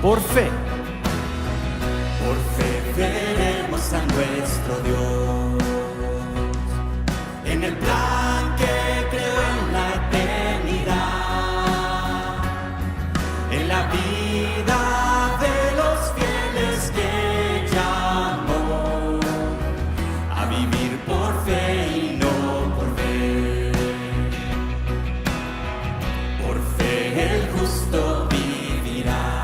Por fe. Por fe veremos a nuestro Dios en el plan que creó en la eternidad, en la vida de los fieles que llamó a vivir por fe y no por ver. Por fe el justo vivirá.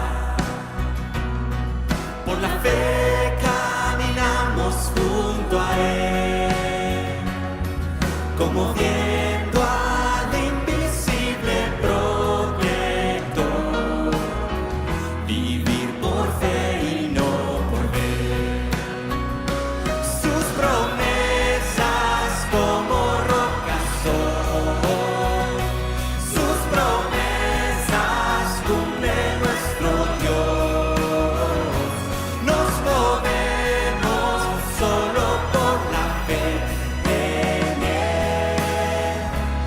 Por la fe caminamos junto a Él, como viendo al invisible protector, vivir por fe y no por ver. Sus promesas como rocas son, sus promesas cumple nuestro Dios. Nos movemos solo por la fe en Él,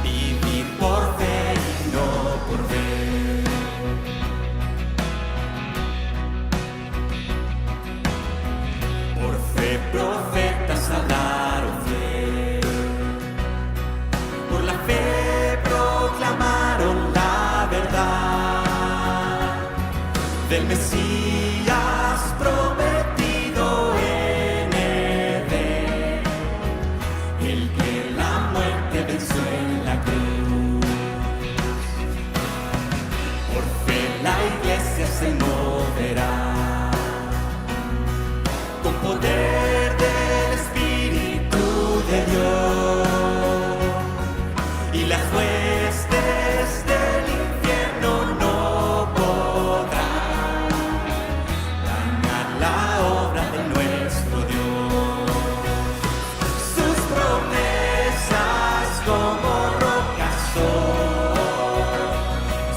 vivir por fe y no por ver. Por fe profetas hablaron fiel, por la fe proclamaron la verdad del Mesías prometido en Edén, el que la muerte venció en la cruz. Por fe la iglesia se moverá con poder del Espíritu de Dios, y las huestes del infierno no podrán dañar la obra de nuestro Dios. Sus promesas como rocas son,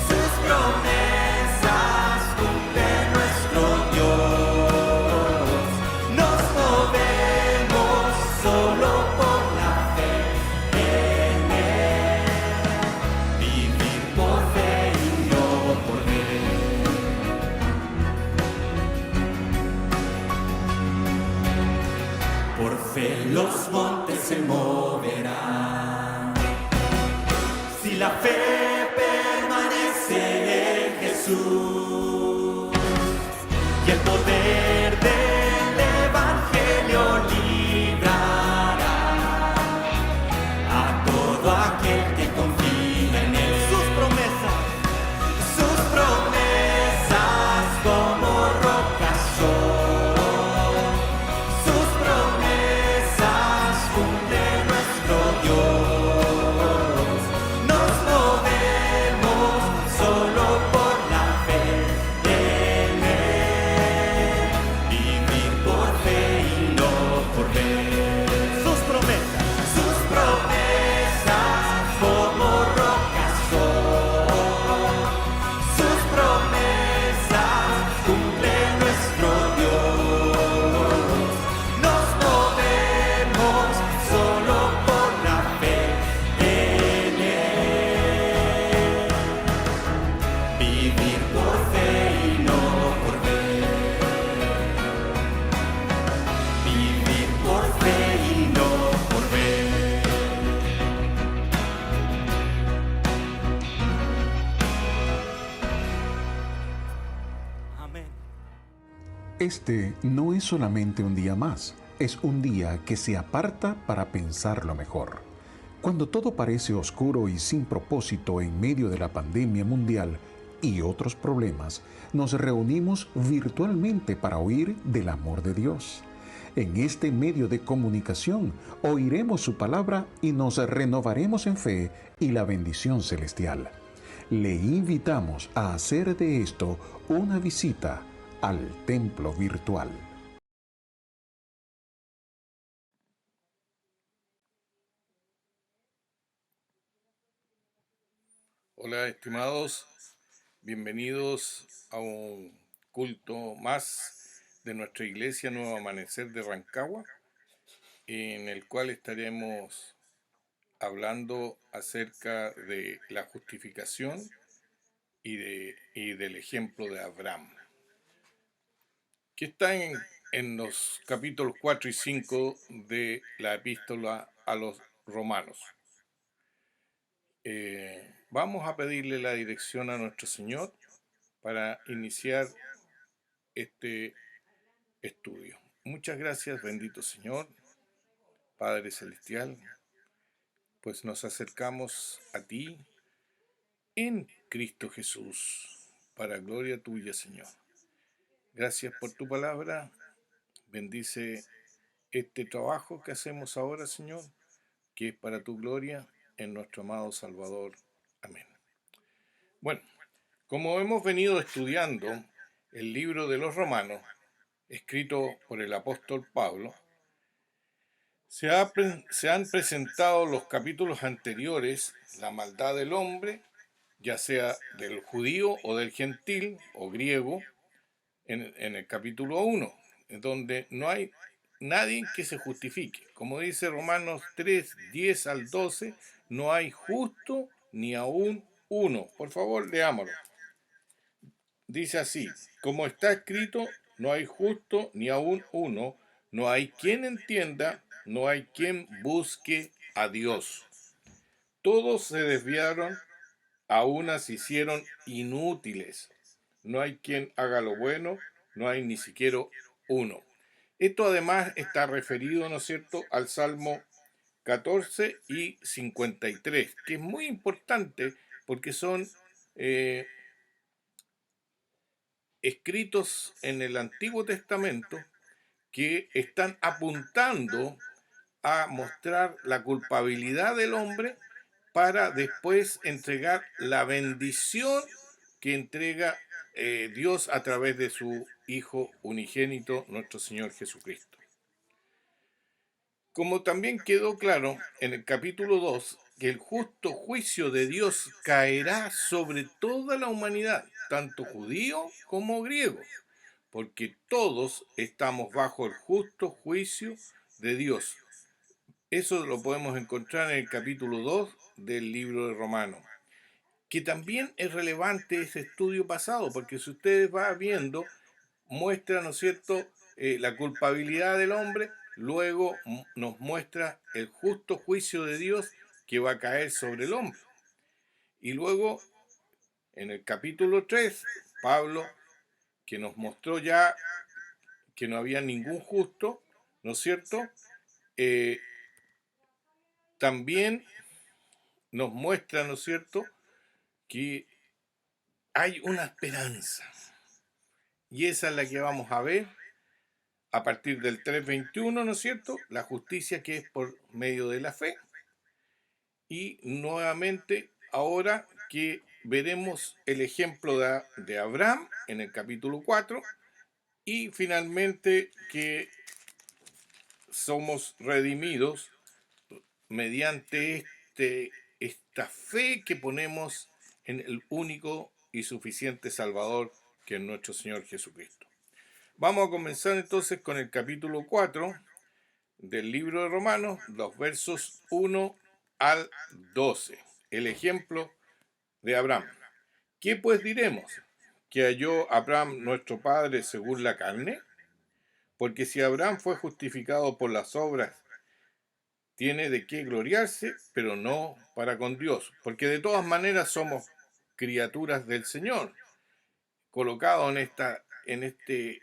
sus promesas cumple nuestro Dios. Nos movemos solo por la fe en Él, vivir por fe y no por ver. Por fe los montes se moverán, si la fe permanece en Jesús, y el poder del Evangelio librará a todo aquel que confía en Él. Sus promesas como rocas son, sus promesas cumple nuestro Dios. Nos movemos solo por la fe en Él, vivir por fe y no por ver. Sus promesas como rocas son, sus promesas cumple nuestro Dios. Nos movemos solo por la fe en Él, vivir por fe y no por ver. Vivir por fe y no por ver. Amén. Este no es solamente un día más, es un día que se aparta para pensarlo mejor. Cuando todo parece oscuro y sin propósito en medio de la pandemia mundial y otros problemas, nos reunimos virtualmente para oír del amor de Dios. En este medio de comunicación oiremos su palabra y nos renovaremos en fe y la bendición celestial. Le invitamos a hacer de esto una visita al templo virtual. Hola, estimados, bienvenidos a un culto más de nuestra iglesia Nuevo Amanecer de Rancagua, en el cual estaremos hablando acerca de la justificación y del ejemplo de Abraham. que está en los capítulos 4 y 5 de la epístola a los romanos. Vamos a pedirle la dirección a nuestro Señor para iniciar este estudio. Muchas gracias, bendito Señor, Padre Celestial, pues nos acercamos a ti en Cristo Jesús, para gloria tuya, Señor. Gracias por tu palabra. Bendice este trabajo que hacemos ahora, Señor, que es para tu gloria, en nuestro amado Salvador. Amén. Bueno, como hemos venido estudiando el libro de los Romanos, escrito por el apóstol Pablo, se han presentado los capítulos anteriores, la maldad del hombre, ya sea del judío o del gentil o griego, en el capítulo 1, en donde no hay nadie que se justifique. Como dice Romanos 3, 10 al 12, no hay justo ni aún uno. Por favor, leámoslo. Dice así, como está escrito, no hay justo ni aún uno, no hay quien entienda, no hay quien busque a Dios. Todos se desviaron, a unas se hicieron inútiles. No hay quien haga lo bueno, no hay ni siquiera uno. Esto además está referido, ¿no es cierto?, al Salmo 14 y 53, que es muy importante porque son escritos en el Antiguo Testamento que están apuntando a mostrar la culpabilidad del hombre para después entregar la bendición que entrega Dios a través de su Hijo unigénito, nuestro Señor Jesucristo. Como también quedó claro en el capítulo 2, que el justo juicio de Dios caerá sobre toda la humanidad, tanto judío como griego, porque todos estamos bajo el justo juicio de Dios. Eso lo podemos encontrar en el capítulo 2 del libro de Romanos, que también es relevante ese estudio pasado, porque si ustedes van viendo, muestra, ¿no es cierto?, la culpabilidad del hombre, luego nos muestra el justo juicio de Dios que va a caer sobre el hombre. Y luego, en el capítulo 3, Pablo, que nos mostró ya que no había ningún justo, ¿no es cierto?, también nos muestra, ¿no es cierto?, que hay una esperanza. Y esa es la que vamos a ver a partir del 3:21, ¿no es cierto? La justicia que es por medio de la fe. Y nuevamente, ahora que veremos el ejemplo de Abraham en el capítulo 4, y finalmente que somos redimidos mediante esta fe que ponemos en el único y suficiente Salvador, que es nuestro Señor Jesucristo. Vamos a comenzar entonces con el capítulo 4 del libro de Romanos, los versos 1 al 12. El ejemplo de Abraham. ¿Qué pues diremos? ¿Que halló Abraham nuestro padre según la carne? Porque si Abraham fue justificado por las obras, tiene de qué gloriarse, pero no para con Dios, porque de todas maneras somos criaturas del Señor, colocados en este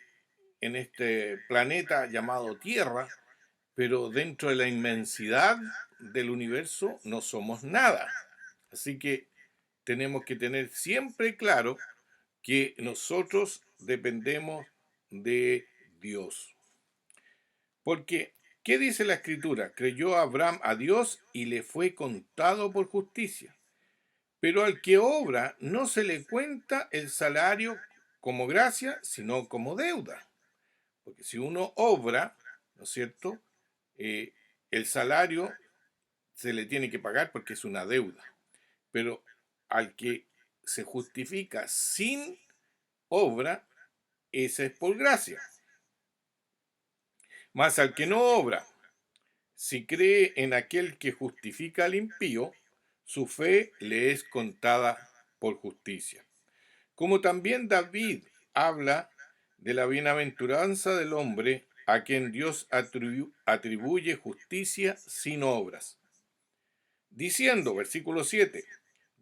planeta llamado Tierra, pero dentro de la inmensidad del universo no somos nada. Así que tenemos que tener siempre claro que nosotros dependemos de Dios. Porque, ¿qué dice la Escritura? Creyó Abraham a Dios y le fue contado por justicia. Pero al que obra no se le cuenta el salario como gracia, sino como deuda. Porque si uno obra, ¿no es cierto?, el salario se le tiene que pagar porque es una deuda. Pero al que se justifica sin obra, esa es por gracia. Mas al que no obra, si cree en aquel que justifica al impío, su fe le es contada por justicia. Como también David habla de la bienaventuranza del hombre a quien Dios atribuye justicia sin obras, diciendo, versículo 7,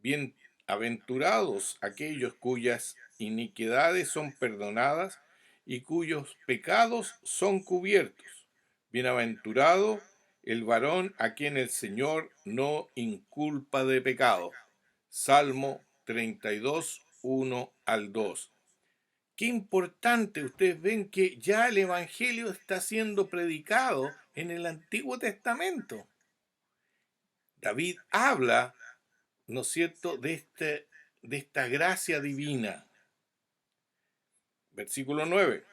bienaventurados aquellos cuyas iniquidades son perdonadas y cuyos pecados son cubiertos. Bienaventurado el varón a quien el Señor no inculpa de pecado. Salmo 32, 1 al 2. Qué importante, ustedes ven que ya el Evangelio está siendo predicado en el Antiguo Testamento. David habla, ¿no es cierto?, de esta gracia divina. Versículo 9.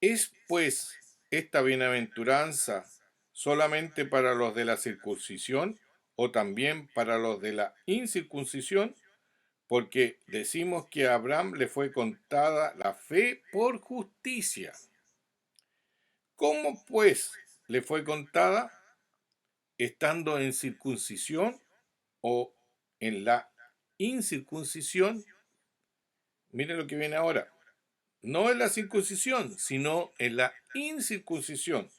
¿Es pues esta bienaventuranza solamente para los de la circuncisión o también para los de la incircuncisión? Porque decimos que a Abraham le fue contada la fe por justicia. ¿Cómo pues le fue contada? ¿Estando en circuncisión o en la incircuncisión? Miren lo que viene ahora. No en la circuncisión, sino en la incircuncisión.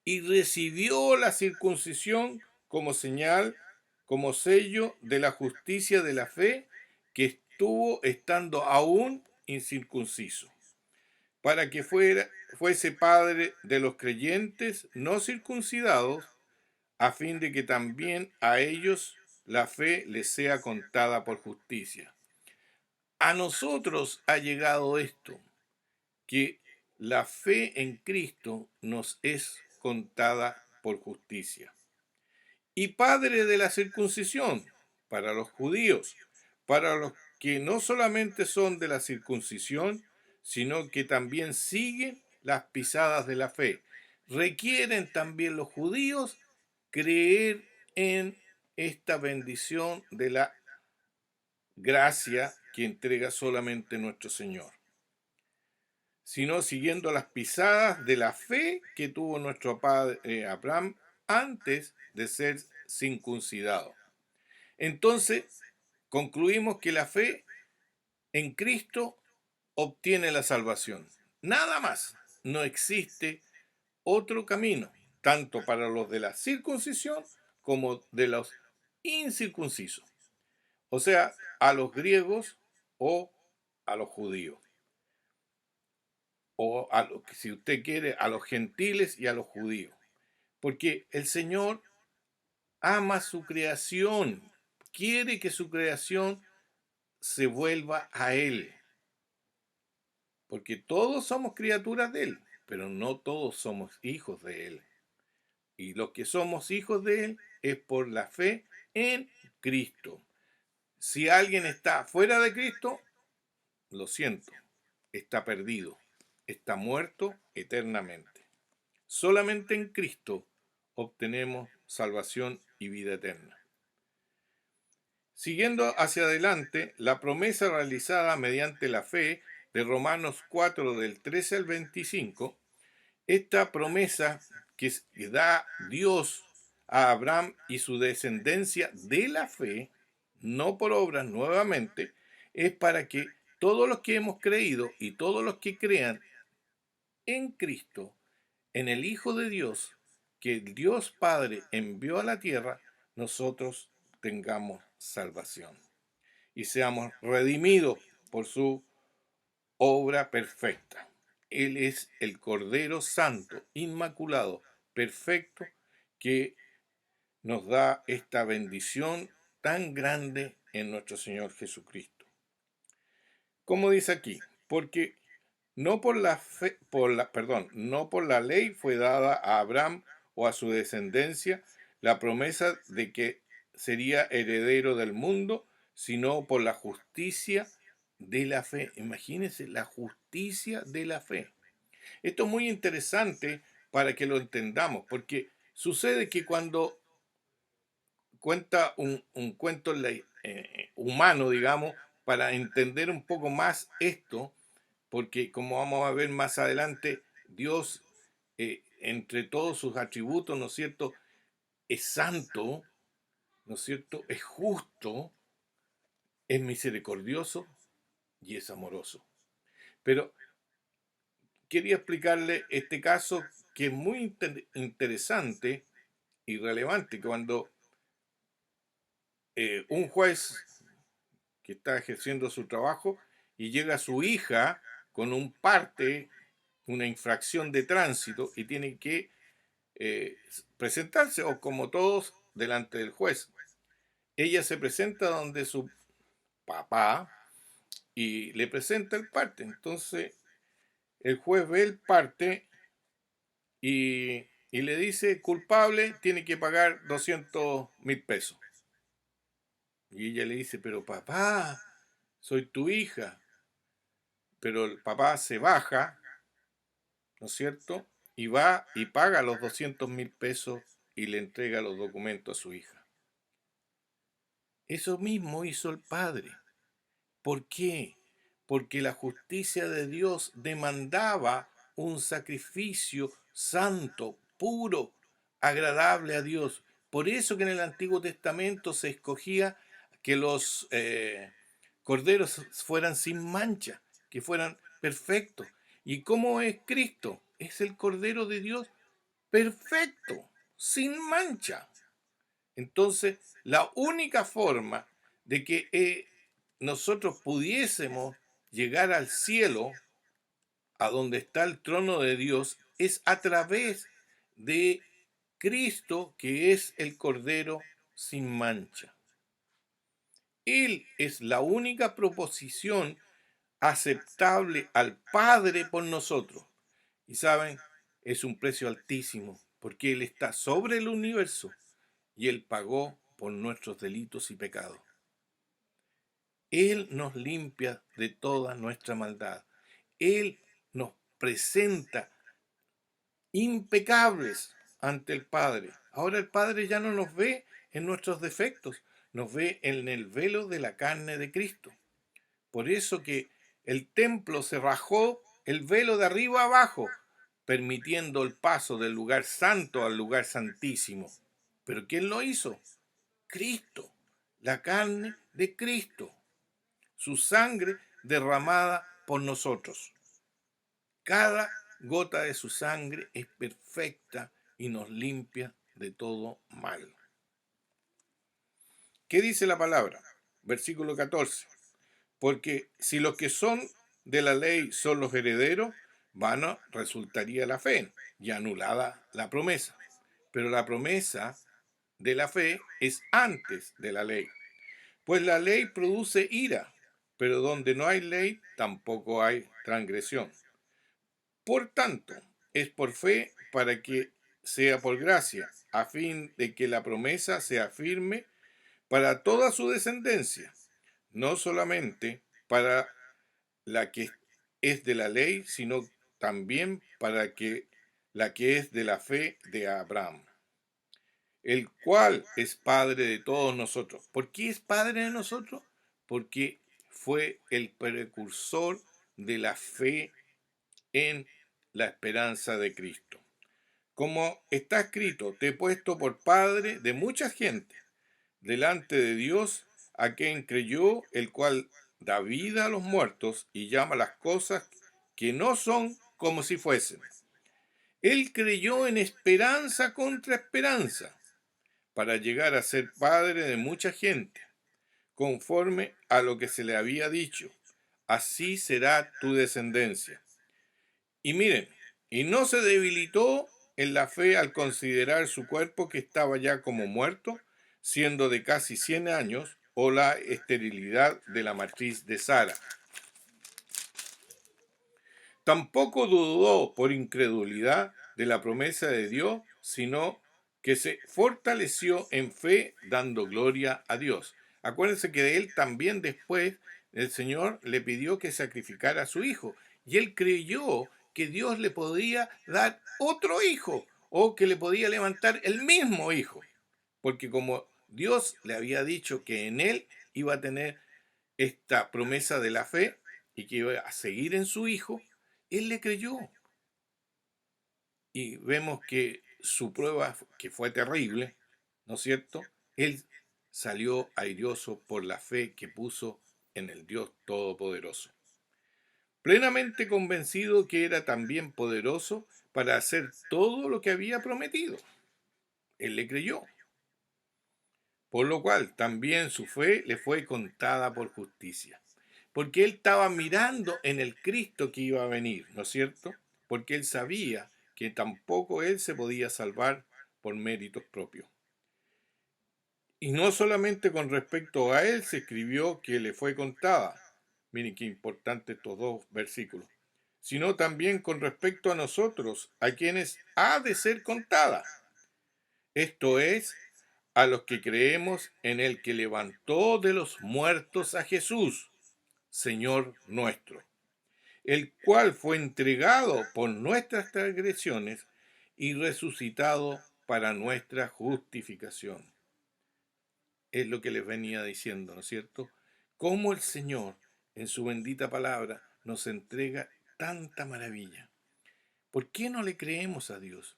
Y recibió la circuncisión como señal, como sello de la justicia de la fe que estuvo estando aún incircunciso, para que fuese padre de los creyentes no circuncidados, a fin de que también a ellos la fe les sea contada por justicia. A nosotros ha llegado esto, que la fe en Cristo nos es contada por justicia. Y padre de la circuncisión para los judíos, para los que no solamente son de la circuncisión, sino que también siguen las pisadas de la fe. Requieren también los judíos creer en esta bendición de la gracia que entrega solamente nuestro Señor, sino siguiendo las pisadas de la fe que tuvo nuestro padre Abraham antes de ser circuncidado. Entonces, concluimos que la fe en Cristo obtiene la salvación. Nada más. No existe otro camino, tanto para los de la circuncisión como de los incircuncisos. O sea, a los griegos o a los judíos. O a los, si usted quiere, a los gentiles y a los judíos. Porque el Señor ama su creación, quiere que su creación se vuelva a Él. Porque todos somos criaturas de Él, pero no todos somos hijos de Él. Y los que somos hijos de Él es por la fe en Cristo. Si alguien está fuera de Cristo, lo siento, está perdido, está muerto eternamente. Solamente en Cristo obtenemos salvación y vida eterna. Siguiendo hacia adelante, la promesa realizada mediante la fe de Romanos 4 del 13 al 25, esta promesa que da Dios a Abraham y su descendencia de la fe, no por obras nuevamente, es para que todos los que hemos creído y todos los que crean en Cristo, en el Hijo de Dios, que Dios Padre envió a la tierra, nosotros tengamos salvación y seamos redimidos por su obra perfecta. Él es el Cordero Santo, inmaculado, perfecto, que nos da esta bendición tan grande en nuestro Señor Jesucristo. Como dice aquí, porque no por la ley fue dada a Abraham o a su descendencia la promesa de que sería heredero del mundo, sino por la justicia de la fe. Imagínense, la justicia de la fe. Esto es muy interesante para que lo entendamos, porque sucede que cuando cuenta un cuento humano, digamos, para entender un poco más esto, porque como vamos a ver más adelante, Dios, entre todos sus atributos, ¿no es cierto?, es santo, ¿no es cierto?, es justo, es misericordioso y es amoroso. Pero quería explicarle este caso que es muy interesante y relevante. Cuando un juez que está ejerciendo su trabajo y llega su hija con un parte, una infracción de tránsito y tiene que presentarse, o como todos, delante del juez. Ella se presenta donde su papá y le presenta el parte. Entonces el juez ve el parte y le dice: culpable, tiene que pagar 200.000 pesos. Y ella le dice: pero papá, soy tu hija. Pero el papá se baja, ¿no es cierto? Y va y paga los 200.000 pesos y le entrega los documentos a su hija. Eso mismo hizo el padre. ¿Por qué? Porque la justicia de Dios demandaba un sacrificio santo, puro, agradable a Dios. Por eso que en el Antiguo Testamento se escogía que los corderos fueran sin mancha, que fueran perfectos. ¿Y cómo es Cristo? Es el Cordero de Dios perfecto, sin mancha. Entonces, la única forma de que nosotros pudiésemos llegar al cielo, a donde está el trono de Dios, es a través de Cristo, que es el Cordero sin mancha. Él es la única proposición aceptable al Padre por nosotros. Y saben, es un precio altísimo, porque Él está sobre el universo y Él pagó por nuestros delitos y pecados. Él nos limpia de toda nuestra maldad. Él nos presenta impecables ante el Padre. Ahora el Padre ya no nos ve en nuestros defectos, nos ve en el velo de la carne de Cristo. Por eso que el templo se rajó el velo de arriba a abajo, permitiendo el paso del lugar santo al lugar santísimo. ¿Pero quién lo hizo? Cristo, la carne de Cristo, su sangre derramada por nosotros. Cada gota de su sangre es perfecta y nos limpia de todo mal. ¿Qué dice la palabra? Versículo 14. Porque si los que son de la ley son los herederos, vana resultaría la fe y anulada la promesa. Pero la promesa de la fe es antes de la ley. Pues la ley produce ira, pero donde no hay ley tampoco hay transgresión. Por tanto, es por fe para que sea por gracia, a fin de que la promesa sea firme para toda su descendencia, no solamente para la que es de la ley, sino también para que la que es de la fe de Abraham, el cual es Padre de todos nosotros. ¿Por qué es Padre de nosotros? Porque fue el precursor de la fe en la esperanza de Cristo. Como está escrito: te he puesto por Padre de mucha gente, delante de Dios, a quien creyó, el cual da vida a los muertos y llama las cosas que no son como si fuesen. Él creyó en esperanza contra esperanza, para llegar a ser padre de mucha gente, conforme a lo que se le había dicho: así será tu descendencia. Y miren, y no se debilitó en la fe al considerar su cuerpo, que estaba ya como muerto, siendo de casi 100 años, o la esterilidad de la matriz de Sara. Tampoco dudó por incredulidad de la promesa de Dios, sino que se fortaleció en fe, dando gloria a Dios. Acuérdense que de él también después el Señor le pidió que sacrificara a su hijo, y él creyó que Dios le podía dar otro hijo, o que le podía levantar el mismo hijo, porque como Dios le había dicho que en él iba a tener esta promesa de la fe y que iba a seguir en su hijo, él le creyó. Y vemos que su prueba, que fue terrible, ¿no es cierto? Él salió airoso por la fe que puso en el Dios Todopoderoso. plenamente convencido que era también poderoso para hacer todo lo que había prometido. Él le creyó, por lo cual también su fe le fue contada por justicia. Porque él estaba mirando en el Cristo que iba a venir, ¿no es cierto? Porque él sabía que tampoco él se podía salvar por méritos propios. Y no solamente con respecto a él se escribió que le fue contada, miren qué importante estos dos versículos, sino también con respecto a nosotros, a quienes ha de ser contada. Esto es, a los que creemos en el que levantó de los muertos a Jesús, Señor nuestro, el cual fue entregado por nuestras transgresiones y resucitado para nuestra justificación. Es lo que les venía diciendo, ¿no es cierto? Cómo el Señor, en su bendita palabra, nos entrega tanta maravilla. ¿Por qué no le creemos a Dios?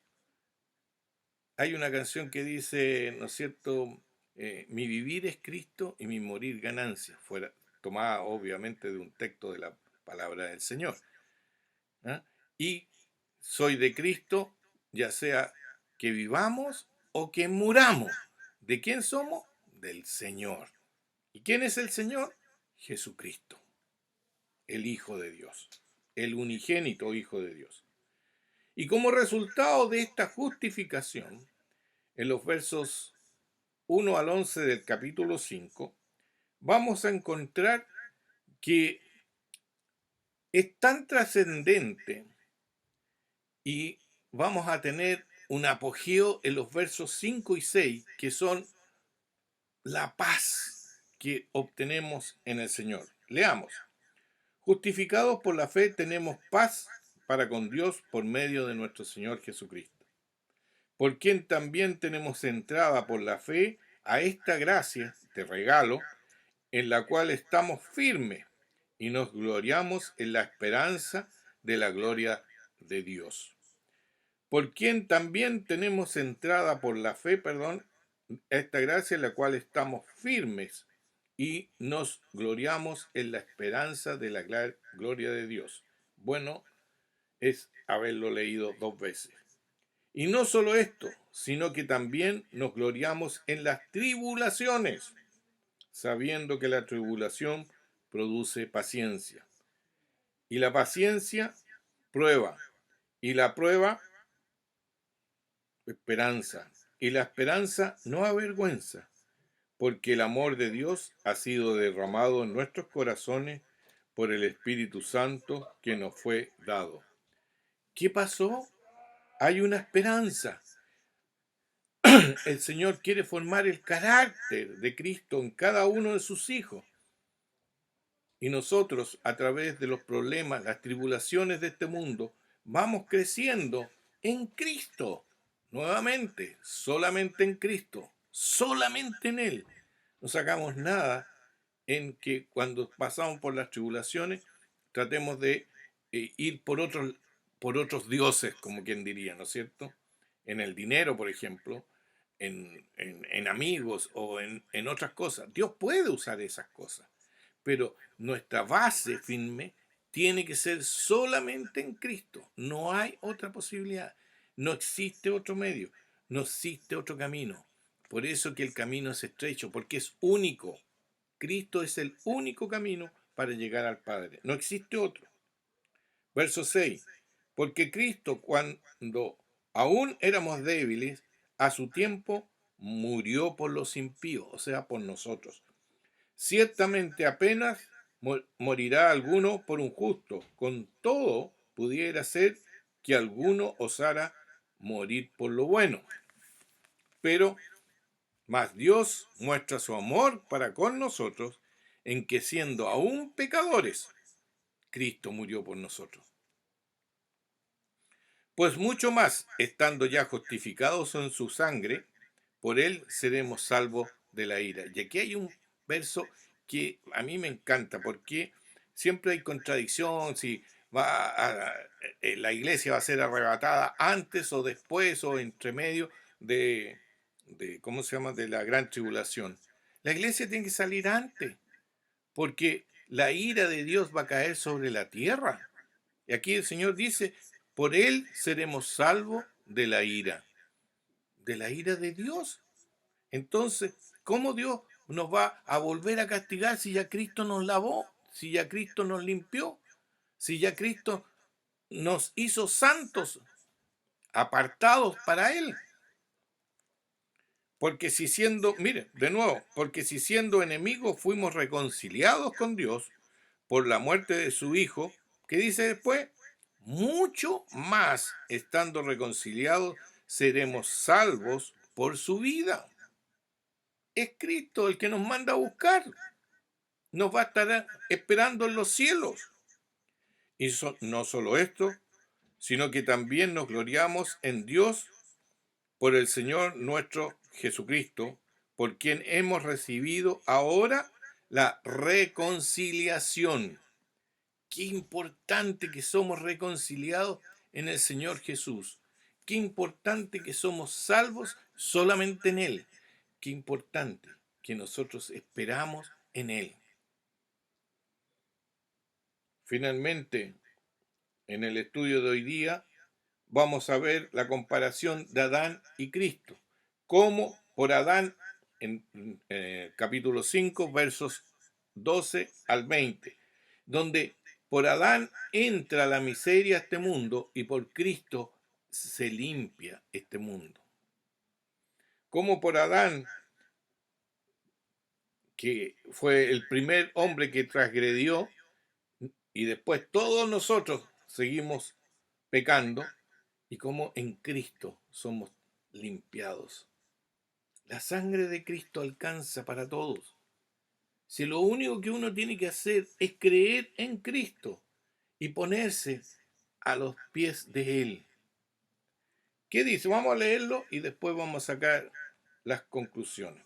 Hay una canción que dice, ¿no es cierto? Mi vivir es Cristo y mi morir ganancia, fuera tomada obviamente de un texto de la palabra del Señor. ¿Ah? Y soy de Cristo, ya sea que vivamos o que muramos. ¿De quién somos? Del Señor. ¿Y quién es el Señor? Jesucristo, el Hijo de Dios, el unigénito Hijo de Dios. Y como resultado de esta justificación, en los versos 1 al 11 del capítulo 5, vamos a encontrar que es tan trascendente y vamos a tener un apogeo en los versos 5 y 6, que son la paz que obtenemos en el Señor. Leamos. Justificados por la fe tenemos paz para con Dios por medio de nuestro Señor Jesucristo, por quien también tenemos entrada por la fe a esta gracia de regalo, en la cual estamos firmes y nos gloriamos en la esperanza de la gloria de Dios. Por quien también tenemos entrada por la fe, a esta gracia en la cual estamos firmes y nos gloriamos en la esperanza de la gloria de Dios. Bueno, es haberlo leído 2 veces. Y no solo esto, sino que también nos gloriamos en las tribulaciones, sabiendo que la tribulación produce paciencia. Y la paciencia, prueba. Y la prueba, esperanza. Y la esperanza no avergüenza, porque el amor de Dios ha sido derramado en nuestros corazones por el Espíritu Santo que nos fue dado. ¿Qué pasó? Hay una esperanza. El Señor quiere formar el carácter de Cristo en cada uno de sus hijos. Y nosotros, a través de los problemas, las tribulaciones de este mundo, vamos creciendo en Cristo. Nuevamente, solamente en Cristo, solamente en Él. No sacamos nada en que cuando pasamos por las tribulaciones tratemos de ir por otros dioses, como quien diría, ¿no es cierto? En el dinero, por ejemplo, en amigos o en otras cosas. Dios puede usar esas cosas, pero nuestra base firme tiene que ser solamente en Cristo. No hay otra posibilidad. No existe otro medio. No existe otro camino. Por eso que el camino es estrecho, porque es único. Cristo es el único camino para llegar al Padre. No existe otro. Verso 6. Porque Cristo, cuando aún éramos débiles, a su tiempo murió por los impíos, o sea, por nosotros. Ciertamente apenas morirá alguno por un justo, con todo pudiera ser que alguno osara morir por lo bueno. Pero mas Dios muestra su amor para con nosotros en que siendo aún pecadores, Cristo murió por nosotros. Pues mucho más, estando ya justificados en su sangre, por él seremos salvos de la ira. Y aquí hay un verso que a mí me encanta, porque siempre hay contradicción, si la iglesia va a ser arrebatada antes o después o entre medio ¿cómo se llama?, de la gran tribulación. La iglesia tiene que salir antes, porque la ira de Dios va a caer sobre la tierra. Y aquí el Señor dice, por él seremos salvos de la ira de Dios. Entonces, ¿cómo Dios nos va a volver a castigar si ya Cristo nos lavó, si ya Cristo nos limpió, si ya Cristo nos hizo santos, apartados para Él? Porque si siendo, mire, de nuevo, porque si siendo enemigos fuimos reconciliados con Dios por la muerte de su Hijo, ¿qué dice después? Mucho más, estando reconciliados, seremos salvos por su vida. Es Cristo el que nos manda a buscar. Nos va a estar esperando en los cielos. Y no solo esto, sino que también nos gloriamos en Dios por el Señor nuestro Jesucristo, por quien hemos recibido ahora la reconciliación. Qué importante que somos reconciliados en el Señor Jesús. Qué importante que somos salvos solamente en Él. Qué importante que nosotros esperamos en Él. Finalmente, en el estudio de hoy día, vamos a ver la comparación de Adán y Cristo. Cómo por Adán, en capítulo 5, versos 12 al 20, donde por Adán entra la miseria a este mundo y por Cristo se limpia este mundo. Cómo por Adán, que fue el primer hombre que transgredió, y después todos nosotros seguimos pecando, y cómo en Cristo somos limpiados. La sangre de Cristo alcanza para todos. Si lo único que uno tiene que hacer es creer en Cristo y ponerse a los pies de Él. ¿Qué dice? Vamos a leerlo y después vamos a sacar las conclusiones.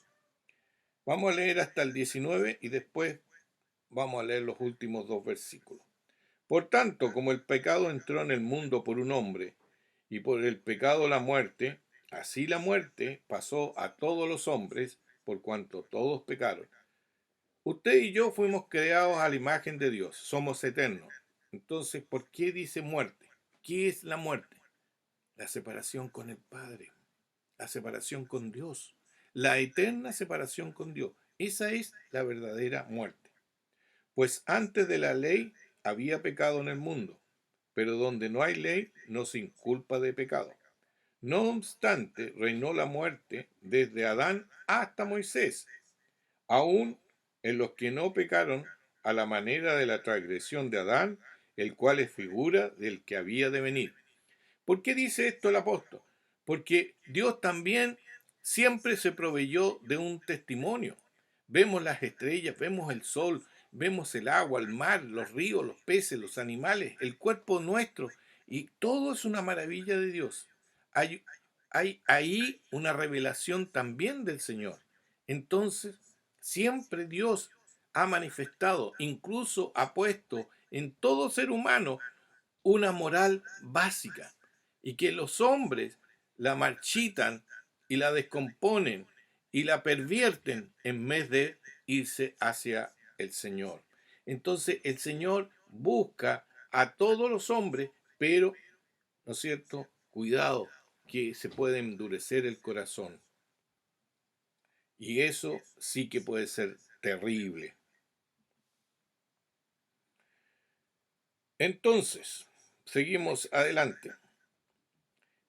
Vamos a leer hasta el 19 y después vamos a leer los últimos dos versículos. Por tanto, como el pecado entró en el mundo por un hombre, y por el pecado la muerte, así la muerte pasó a todos los hombres, por cuanto todos pecaron. Usted y yo fuimos creados a la imagen de Dios, somos eternos. Entonces, ¿por qué dice muerte? ¿Qué es la muerte? La separación con el Padre, la separación con Dios, la eterna separación con Dios. Esa es la verdadera muerte. Pues antes de la ley había pecado en el mundo, pero donde no hay ley no se inculpa de pecado. No obstante, reinó la muerte desde Adán hasta Moisés, aun en los que no pecaron a la manera de la transgresión de Adán, el cual es figura del que había de venir. ¿Por qué dice esto el apóstol? Porque Dios también siempre se proveyó de un testimonio. Vemos las estrellas, vemos el sol, vemos el agua, el mar, los ríos, los peces, los animales, el cuerpo nuestro, y todo es una maravilla de Dios. Hay ahí una revelación también del Señor. Entonces, siempre Dios ha manifestado, incluso ha puesto en todo ser humano una moral básica, y que los hombres la marchitan y la descomponen y la pervierten en vez de irse hacia el Señor. Entonces el Señor busca a todos los hombres, pero, ¿no es cierto?, cuidado, que se puede endurecer el corazón. Y eso sí que puede ser terrible. Entonces, seguimos adelante.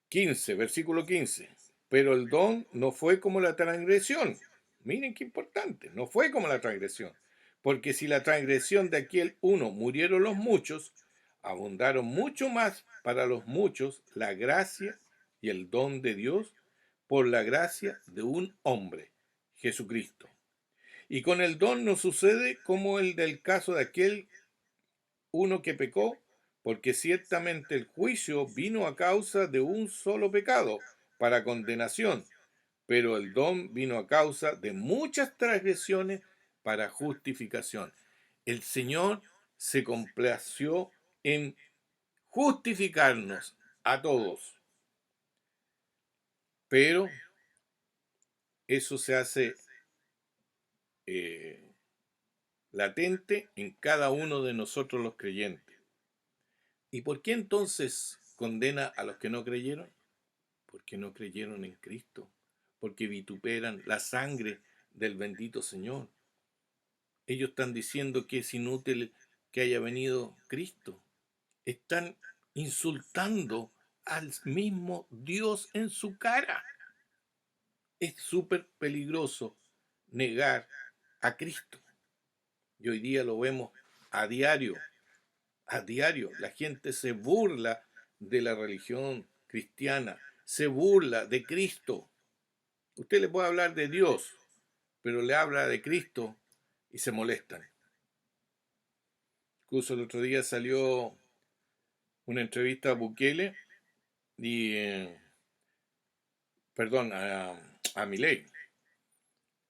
15, versículo 15. Pero el don no fue como la transgresión. Miren qué importante, no fue como la transgresión. Porque si la transgresión de aquel uno murieron los muchos, abundaron mucho más para los muchos la gracia y el don de Dios por la gracia de un hombre, Jesucristo. Y con el don no sucede como el del caso de aquel uno que pecó, porque ciertamente el juicio vino a causa de un solo pecado, para condenación, pero el don vino a causa de muchas transgresiones para justificación. El Señor se complació en justificarnos a todos, pero eso se hace latente en cada uno de nosotros los creyentes. ¿Y por qué entonces condena a los que no creyeron? Porque no creyeron en Cristo, porque vituperan la sangre del bendito Señor. Ellos están diciendo que es inútil que haya venido Cristo. Están insultando al mismo Dios en su cara. Es súper peligroso negar a Cristo. Y hoy día lo vemos a diario. A diario la gente se burla de la religión cristiana, se burla de Cristo. Usted le puede hablar de Dios, pero le habla de Cristo y se molestan. Incluso el otro día salió una entrevista a Bukele y, perdón, a Milei.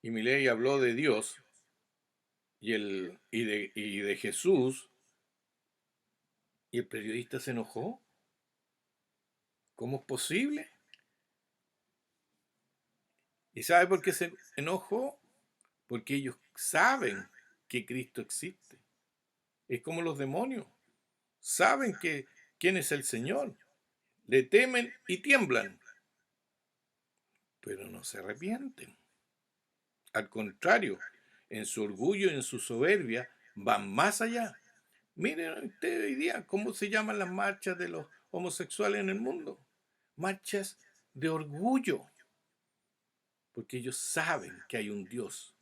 Y Milei habló de Dios y de Jesús, y el periodista se enojó. ¿Cómo es posible? ¿Y sabe por qué se enojó? Porque ellos saben que Cristo existe. Es como los demonios. Saben quién es el Señor. Le temen y tiemblan, pero no se arrepienten. Al contrario, en su orgullo y en su soberbia van más allá. Miren ustedes hoy día cómo se llaman las marchas de los homosexuales en el mundo. Marchas de orgullo, porque ellos saben que hay un Dios.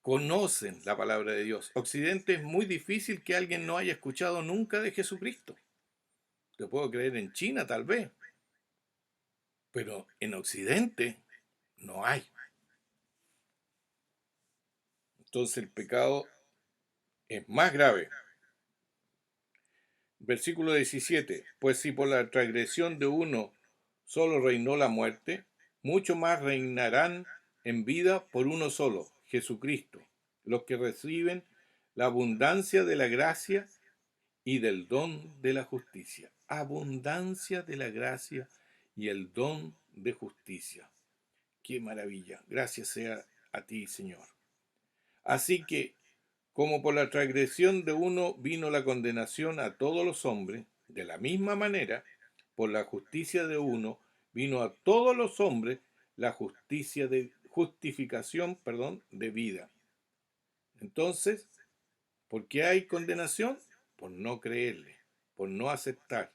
Conocen la palabra de Dios. Occidente es muy difícil que alguien no haya escuchado nunca de Jesucristo. Lo puedo creer en China tal vez, pero en Occidente no hay. Entonces el pecado es más grave. Versículo 17. Pues si por la transgresión de uno solo reinó la muerte, mucho más reinarán en vida por uno solo, Jesucristo, los que reciben la abundancia de la gracia y del don de la justicia. Abundancia de la gracia y el don de justicia. ¡Qué maravilla! Gracias sea a ti, Señor. Así que, como por la transgresión de uno vino la condenación a todos los hombres, de la misma manera, por la justicia de uno vino a todos los hombres la justificación, de vida. Entonces, ¿por qué hay condenación? Por no creerle, por no aceptar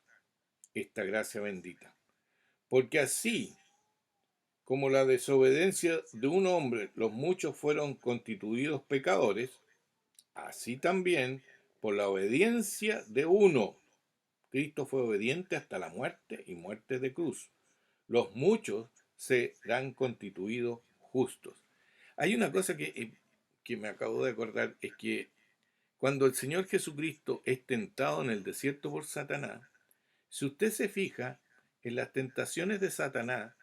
esta gracia bendita. Porque así como la desobediencia de un hombre, los muchos fueron constituidos pecadores, así también por la obediencia de uno, Cristo fue obediente hasta la muerte y muerte de cruz. Los muchos serán constituidos justos. Hay una cosa que me acabo de acordar, es que cuando el Señor Jesucristo es tentado en el desierto por Satanás, si usted se fija en las tentaciones de Satanás,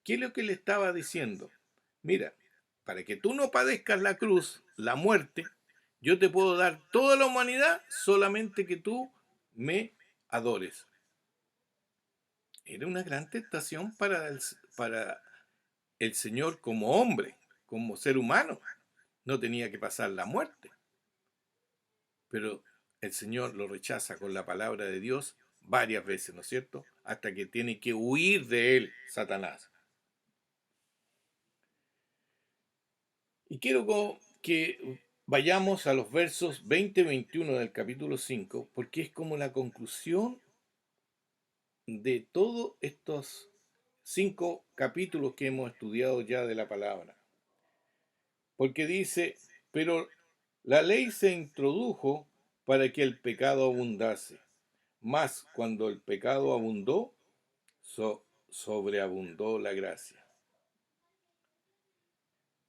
¿qué es lo que le estaba diciendo? Mira, para que tú no padezcas la cruz, la muerte, yo te puedo dar toda la humanidad solamente que tú me adores. Era una gran tentación para el Señor como hombre, como ser humano. No tenía que pasar la muerte. Pero el Señor lo rechaza con la palabra de Dios varias veces, ¿no es cierto? Hasta que tiene que huir de él, Satanás. Y quiero que vayamos a los versos 20 y 21 del capítulo 5, porque es como la conclusión de todos estos 5 capítulos que hemos estudiado ya de la palabra. Porque dice, pero la ley se introdujo para que el pecado abundase, mas cuando el pecado abundó, sobreabundó la gracia.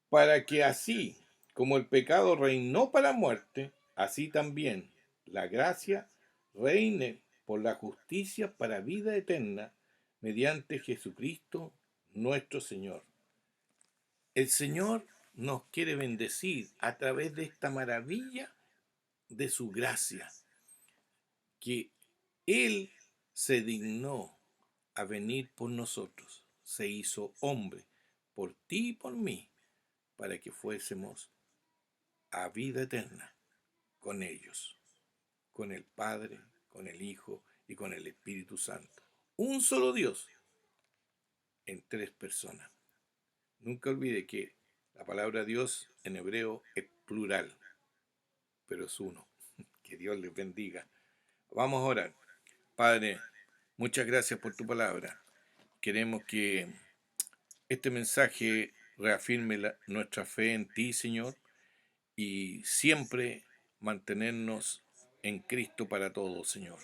Para que así como el pecado reinó para muerte, así también la gracia reine por la justicia para vida eterna mediante Jesucristo nuestro Señor. El Señor nos quiere bendecir a través de esta maravilla de su gracia, que Él se dignó a venir por nosotros, se hizo hombre por ti y por mí, para que fuésemos a vida eterna con ellos, con el Padre, con el Hijo y con el Espíritu Santo. Un solo Dios en tres personas. Nunca olvide que la palabra Dios en hebreo es plural, pero es uno. Que Dios les bendiga. Vamos a orar. Padre, muchas gracias por tu palabra. Queremos que este mensaje reafirme nuestra fe en ti, Señor, y siempre mantenernos en Cristo para todos, Señor.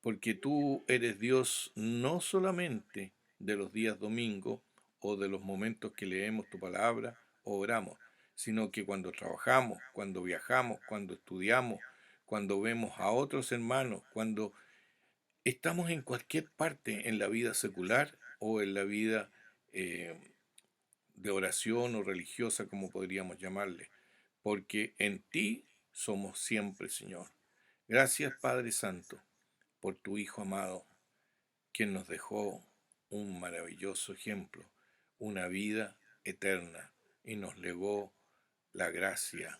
Porque tú eres Dios no solamente de los días domingos o de los momentos que leemos tu palabra o oramos, sino que cuando trabajamos, cuando viajamos, cuando estudiamos, cuando vemos a otros hermanos, cuando estamos en cualquier parte en la vida secular o en la vida de oración o religiosa, como podríamos llamarle, porque en ti somos siempre, Señor. Gracias, Padre Santo, por tu Hijo amado, quien nos dejó un maravilloso ejemplo, una vida eterna, y nos legó la gracia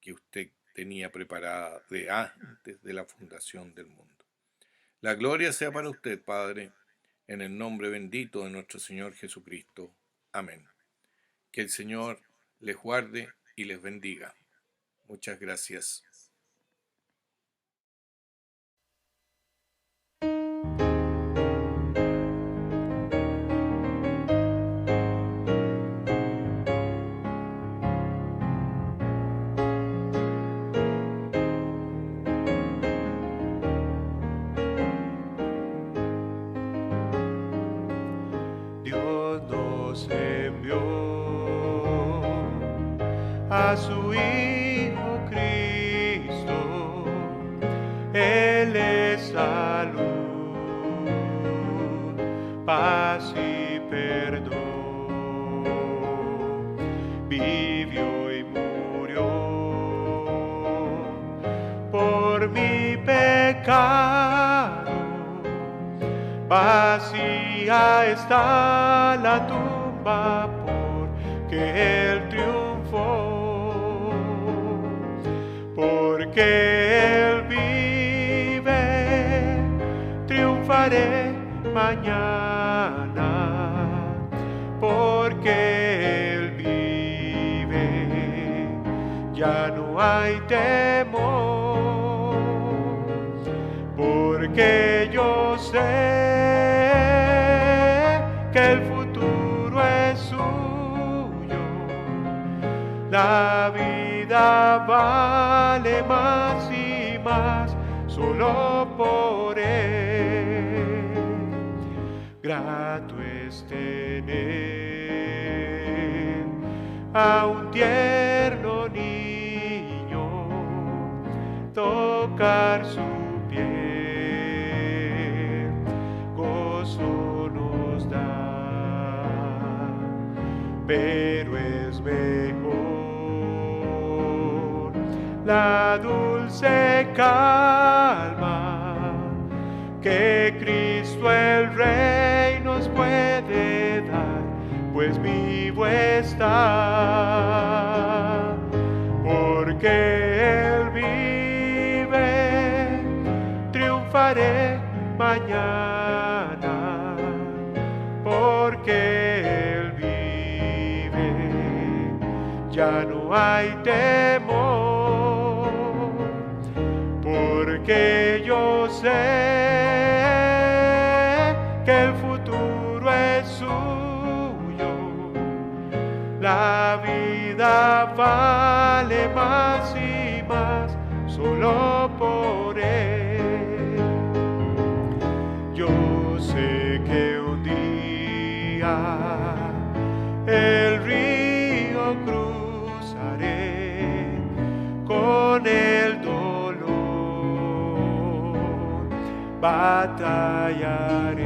que usted tenía preparada de antes de la fundación del mundo. La gloria sea para usted, Padre, en el nombre bendito de nuestro Señor Jesucristo. Amén. Que el Señor les guarde y les bendiga. Muchas gracias. Dios nos envió a su Hijo Cristo, Él es salud, paz y perdón, vivió y murió por mi pecado. Vacía está la tumba porque Él triunfó, porque Él vive, triunfaré mañana, porque Él vive, ya no hay temor, porque yo sé que el futuro es suyo, la vida vale más y más solo por Él. Grato es tener a un tierno niño, tocar su piel, gozo nos da, pero es mejor la dulce calma que Cristo el Rey nos puede dar, pues vivo está, porque Él vive, triunfaré mañana, porque Él vive, ya no hay temor, porque yo sé que el futuro es suyo, la vida vale más y más solo por Él. Yo sé que un día el río cruzaré con el dolor, batallaré,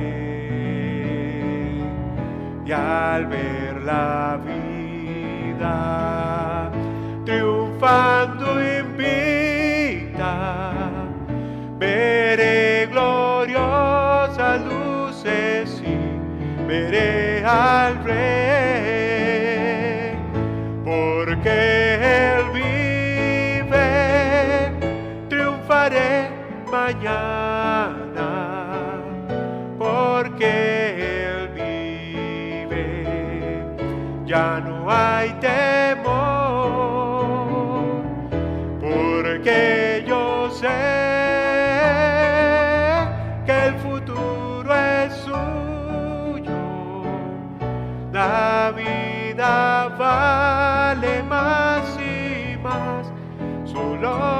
y al ver la vida triunfando invita, veré gloriosas luces y veré al Rey, porque Él vive. mañana, porque Él vive, ya no hay temor, porque yo sé que el futuro es suyo, la vida vale más y más, solo